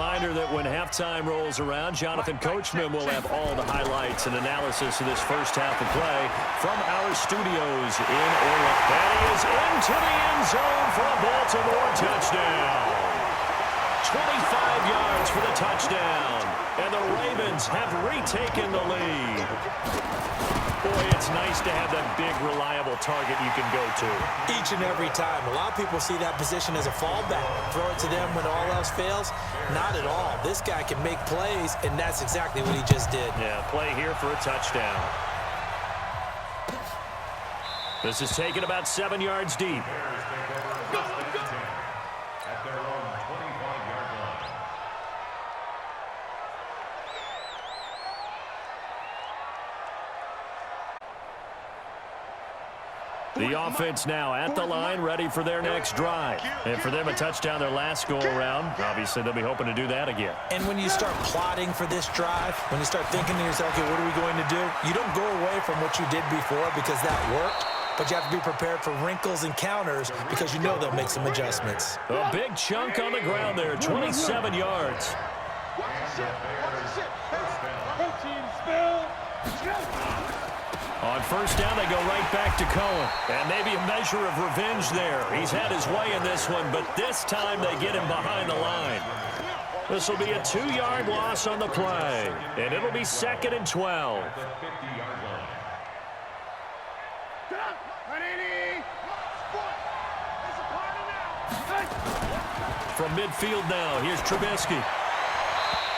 reminder that when halftime rolls around, Jonathan Coachman will have all the highlights and analysis of this first half of play from our studios in Orlando. And he is into the end zone for a Baltimore touchdown. 25 yards for the touchdown. And the Ravens have retaken the lead. Boy, it's nice to have that big, reliable target you can go to. Each and every time. A lot of people see that position as a fallback. Throw it to them when all else fails. Not at all. This guy can make plays, and that's exactly what he just did. Yeah, play here for a touchdown. This is taken about 7 yards deep. The offense now at the line, ready for their next drive. And for them, a touchdown their last go-around. Obviously, they'll be hoping to do that again. And when you start plotting for this drive, when you start thinking to yourself, okay, what are we going to do? You don't go away from what you did before because that worked, but you have to be prepared for wrinkles and counters because you know they'll make some adjustments. A big chunk on the ground there, 27 yards. On first down, they go right back to Cohen. And maybe a measure of revenge there. He's had his way in this one, but this time they get him behind the line. This will be a 2-yard loss on the play. And it'll be 2nd and 12. From midfield now, here's Trubisky.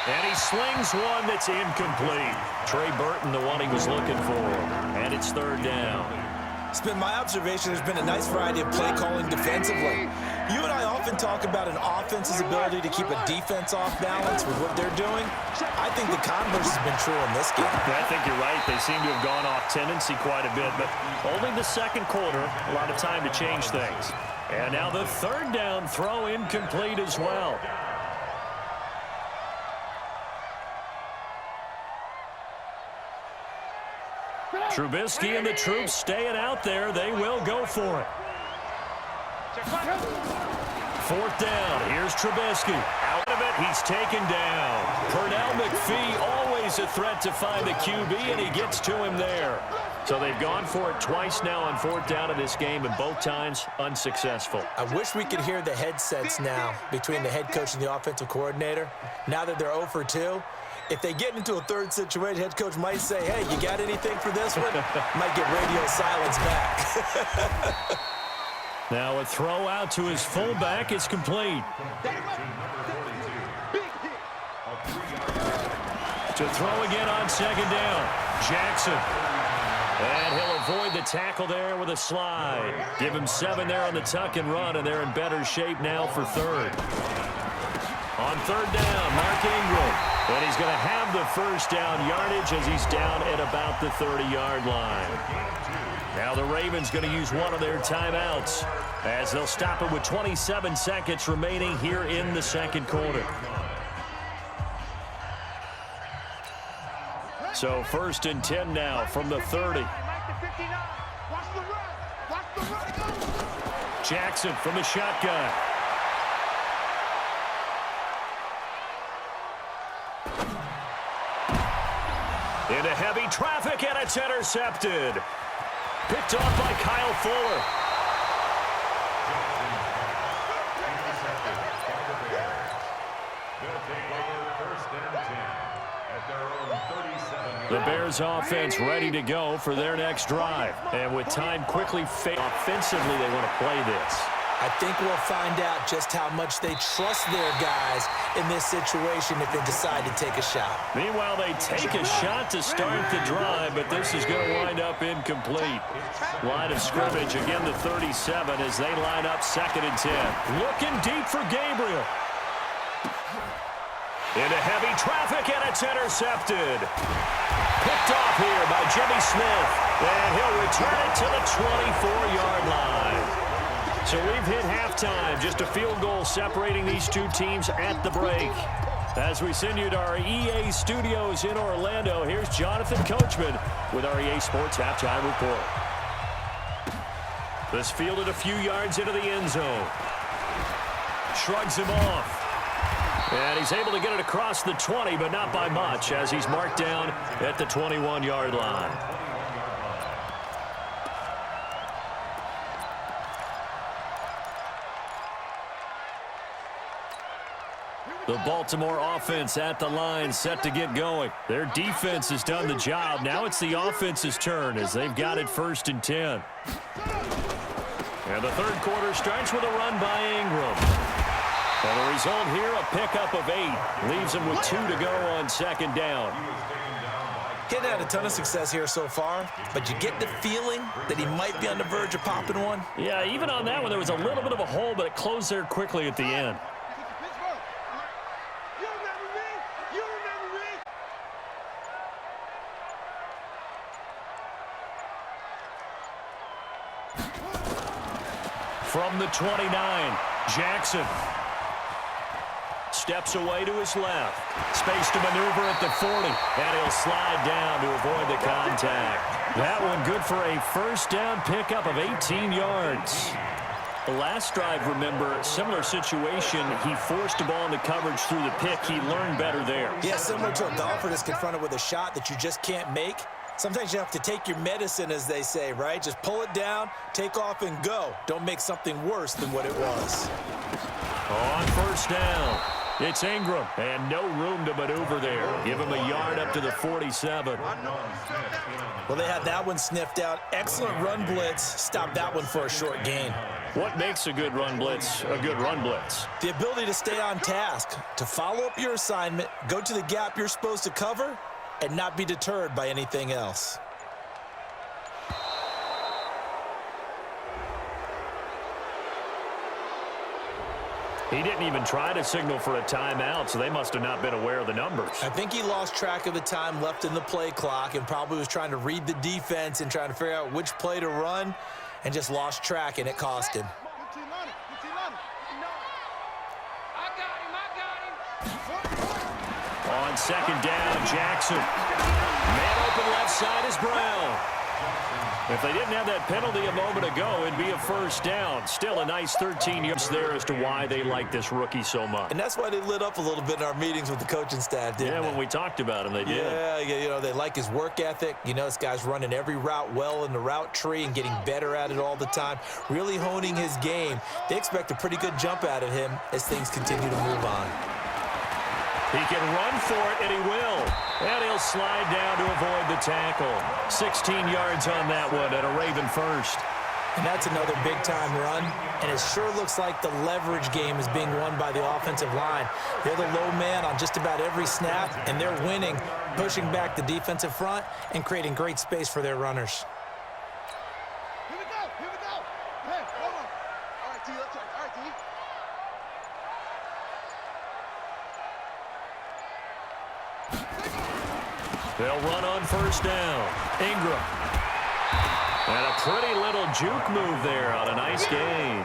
And he slings one that's incomplete. Trey Burton, the one he was looking for. And it's 3rd down. It's been my observation there's been a nice variety of play calling defensively. You and I often talk about an offense's ability to keep a defense off balance with what they're doing. I think the converse has been true in this game. I think you're right. They seem to have gone off tendency quite a bit, but only the second quarter, a lot of time to change things. And now the 3rd down throw incomplete as well. Trubisky and the troops staying out there. They will go for it. 4th down. Here's Trubisky. Out of it, he's taken down. Pernell McPhee, always a threat to find the QB, and he gets to him there. So they've gone for it twice now on 4th down in this game, and both times unsuccessful. I wish we could hear the headsets now between the head coach and the offensive coordinator. Now that they're 0 for 2, if they get into a 3rd situation, head coach might say, hey, you got anything for this one? Might get radio silence back. Now a throw out to his fullback is complete. To throw again on 2nd down. Jackson. And he'll avoid the tackle there with a slide. Give him 7 there on the tuck and run, and they're in better shape now for 3rd. On 3rd down, Mark Ingram. And he's going to have the first down yardage as he's down at about the 30-yard line. Now the Ravens going to use one of their timeouts as they'll stop it with 27 seconds remaining here in the 2nd quarter. So 1st and 10 now from the 30. Jackson from the shotgun. Into heavy traffic, and it's intercepted. Picked off by Kyle Fuller. The Bears offense ready to go for their next drive. And with time quickly offensively, they want to play this. I think we'll find out just how much they trust their guys in this situation if they decide to take a shot. Meanwhile, they take a shot to start the drive, but this is going to wind up incomplete. Line of scrimmage, again the 37 as they line up 2nd and 10. Looking deep for Gabriel. Into heavy traffic, and it's intercepted. Picked off here by Jimmy Smith, and he'll return it to the 24-yard line. So we've hit halftime, just a field goal separating these two teams at the break. As we send you to our EA studios in Orlando, here's Jonathan Coachman with our EA Sports Halftime Report. This fielded a few yards into the end zone. Shrugs him off. And he's able to get it across the 20, but not by much, as he's marked down at the 21-yard line. The Baltimore offense at the line, set to get going. Their defense has done the job. Now it's the offense's turn as they've got it 1st and 10. And the third quarter starts with a run by Ingram. And the result here, a pickup of 8. Leaves him with 2 to go on 2nd down. He hadn't had a ton of success here so far, but you get the feeling that he might be on the verge of popping one. Yeah, even on that one, there was a little bit of a hole, but it closed there quickly at the end. From the 29, Jackson steps away to his left. Space to maneuver at the 40, and he'll slide down to avoid the contact. That one good for a 1st down pickup of 18 yards. The last drive, remember, similar situation. He forced the ball into coverage through the pick. He learned better there. Yeah, similar to a golfer that's confronted with a shot that you just can't make. Sometimes you have to take your medicine, as they say, right? Just pull it down, take off, and go. Don't make something worse than what it was. On 1st down, it's Ingram, and no room to maneuver there. Give him a yard up to the 47. Well, they had that one sniffed out. Excellent run blitz. Stop that one for a short gain. What makes a good run blitz a good run blitz? The ability to stay on task, to follow up your assignment, go to the gap you're supposed to cover, and not be deterred by anything else. He didn't even try to signal for a timeout, so they must have not been aware of the numbers. I think he lost track of the time left in the play clock and probably was trying to read the defense and trying to figure out which play to run and just lost track, and it cost him. On 2nd down, Jackson. Man open left side is Brown. If they didn't have that penalty a moment ago, it'd be a 1st down. Still a nice 13 yards there as to why they like this rookie so much. And that's why they lit up a little bit in our meetings with the coaching staff, didn't they? Yeah, when we talked about him, they did. Yeah, you know, they like his work ethic. You know, this guy's running every route well in the route tree and getting better at it all the time, really honing his game. They expect a pretty good jump out of him as things continue to move on. He can run for it, and he will. And he'll slide down to avoid the tackle. 16 yards on that one at a Raven 1st. And that's another big-time run. And it sure looks like the leverage game is being won by the offensive line. They're the low man on just about every snap, and they're winning, pushing back the defensive front and creating great space for their runners. Here we go. Hey, hold on. All right, D, let's talk. All right, D. They'll run on 1st down. Ingram. And a pretty little juke move there on a nice gain.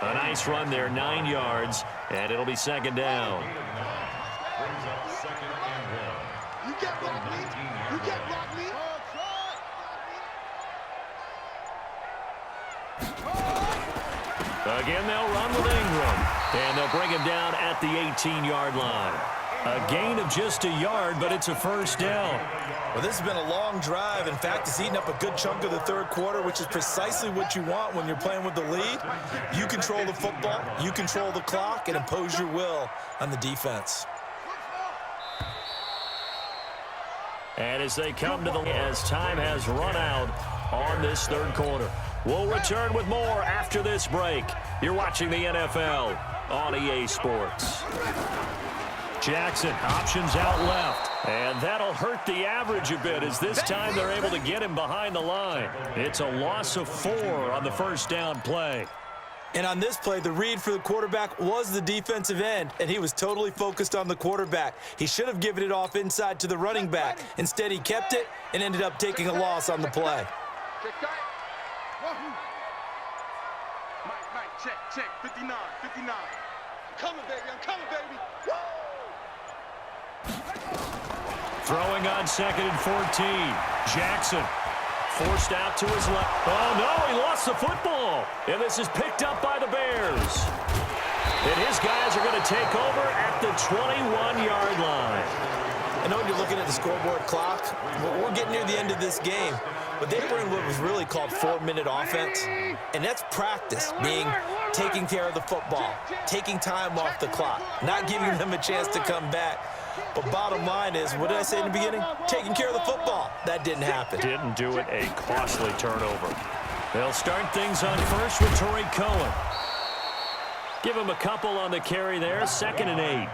A nice run there, 9 yards, and it'll be 2nd down. You can't block me. You can't block me. Again, they'll run with Ingram. And they'll bring him down at the 18-yard line. A gain of just a yard, but it's a 1st down. Well, this has been a long drive. In fact, it's eaten up a good chunk of the third quarter, which is precisely what you want when you're playing with the lead. You control the football, you control the clock, and impose your will on the defense. And as they come to as time has run out on this third quarter. We'll return with more after this break. You're watching the NFL on EA Sports. Jackson, options out left. And that'll hurt the average a bit as this time they're able to get him behind the line. It's a loss of 4 on the 1st down play. And on this play, the read for the quarterback was the defensive end, and he was totally focused on the quarterback. He should have given it off inside to the running back. Instead, he kept it and ended up taking a loss on the play. Mike, check. 59. I'm coming, baby. Woo! Throwing on 2nd and 14. Jackson forced out to his left. Oh, no, he lost the football. And this is picked up by the Bears. And his guys are going to take over at the 21-yard line. I know when you're looking at the scoreboard clock, we're getting near the end of this game, but they were in what was really called 4-minute offense, and that's practice, being taking care of the football, taking time off the clock, not giving them a chance to come back. But bottom line is, what did I say in the beginning? Taking care of the football. That didn't happen. Didn't do it, a costly turnover. They'll start things on first with Torrey Cohen. Give him a couple on the carry there, 2nd and 8.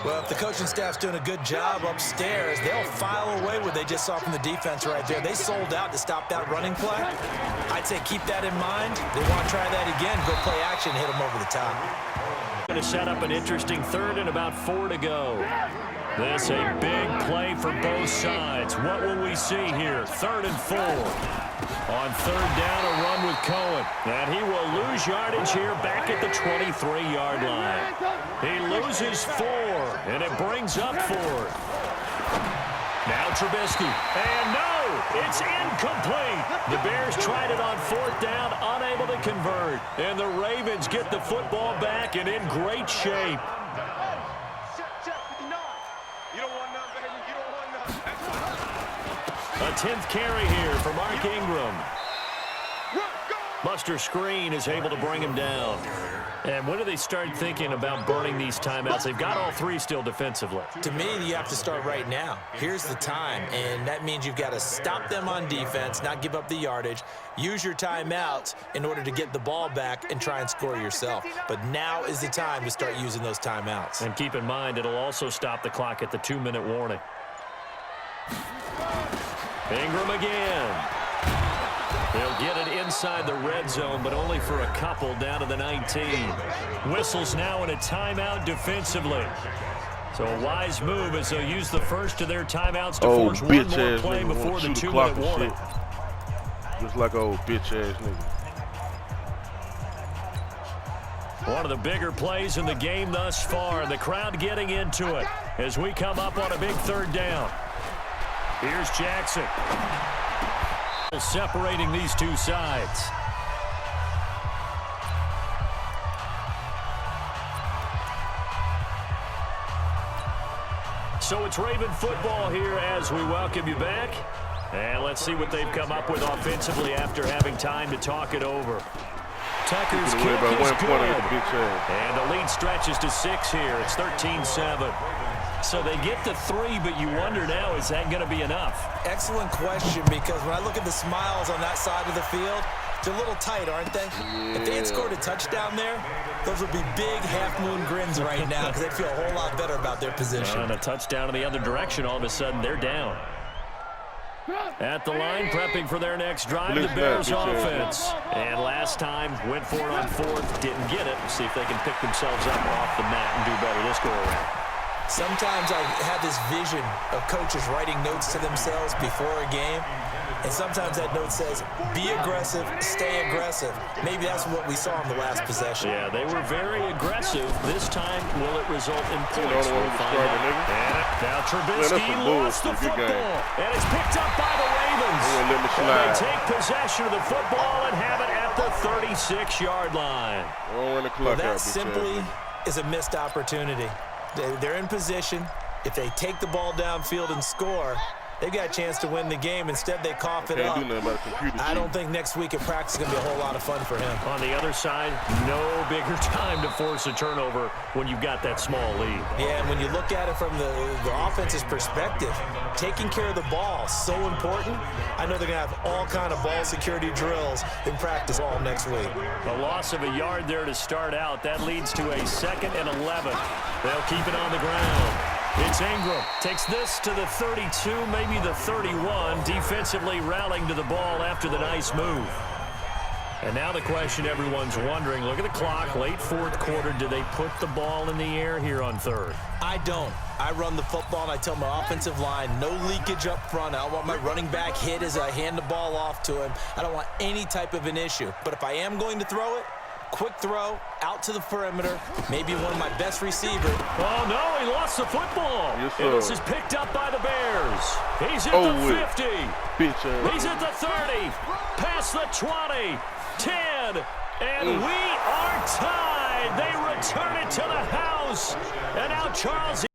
Well, if the coaching staff's doing a good job upstairs, they'll file away what they just saw from the defense right there. They sold out to stop that running play. I'd say keep that in mind. They want to try that again, go play action, hit them over the top. Going to set up an interesting 3rd and about 4 to go. This a big play for both sides. What will we see here? 3rd and 4. On 3rd down, a run with Cohen. And he will lose yardage here back at the 23-yard line. He loses 4, and it brings up 4th. Now Trubisky. And no, it's incomplete. The Bears tried it on 4th down, unable to convert. And the Ravens get the football back and in great shape. A 10th carry here for Mark Ingram. Buster Screen is able to bring him down. And when do they start thinking about burning these timeouts? They've got all 3 still defensively. To me, you have to start right now. Here's the time, and that means you've got to stop them on defense, not give up the yardage, use your timeouts in order to get the ball back and try and score yourself. But now is the time to start using those timeouts. And keep in mind, it'll also stop the clock at the 2-minute warning. Ingram again. They'll get it inside the red zone, but only for a couple down to the 19. Whistles now in a timeout defensively. So a wise move as they'll use the first of their timeouts to force one more play before the 2-minute warning. Just like an old bitch-ass nigga. One of the bigger plays in the game thus far. The crowd getting into it as we come up on a big 3rd down. Here's Jackson. Separating these two sides. So it's Raven football here as we welcome you back. And let's see what they've come up with offensively after having time to talk it over. Tucker's kick is good. And the lead stretches to 6 here. It's 13-7. So they get to 3, but you wonder now, is that going to be enough? Excellent question, because when I look at the smiles on that side of the field, they're a little tight, aren't they? Yeah. If they had scored a touchdown there, those would be big half-moon grins right now because they'd feel a whole lot better about their position. And a touchdown in the other direction, all of a sudden they're down. At the line, prepping for their next drive, the Bears offense. And last time, went for it on 4th, didn't get it. See if they can pick themselves up off the mat and do better this go-around. Sometimes I have this vision of coaches writing notes to themselves before a game, and sometimes that note says, be aggressive, stay aggressive. Maybe that's what we saw in the last possession. Yeah, they were very aggressive. This time, will it result in points? We'll find out. And now Trubisky lost the football, and it's picked up by the Ravens. And they take possession of the football and have it at the 36-yard line. Well, that simply is a missed opportunity. They're in position. If they take the ball downfield and score, they've got a chance to win the game. Instead, they cough it up. I don't think next week in practice is going to be a whole lot of fun for him. On the other side, no bigger time to force a turnover when you've got that small lead. Yeah, and when you look at it from the offense's perspective, taking care of the ball is so important. I know they're going to have all kind of ball security drills in practice all next week. A loss of a yard there to start out. That leads to a 2nd and 11. They'll keep it on the ground. It's Ingram. Takes this to the 32, maybe the 31. Defensively rallying to the ball after the nice move. And now the question everyone's wondering, look at the clock, late 4th quarter. Do they put the ball in the air here on 3rd? I don't. I run the football, and I tell my offensive line, no leakage up front. I don't want my running back hit as I hand the ball off to him. I don't want any type of an issue. But if I am going to throw it, quick throw, out to the perimeter, maybe one of my best receivers. Oh, no, he lost the football. Yes, and this is picked up by the Bears. He's at the 50. He's at the 30. Past the 20. 10. And we are tied They return it to the house. And now Charles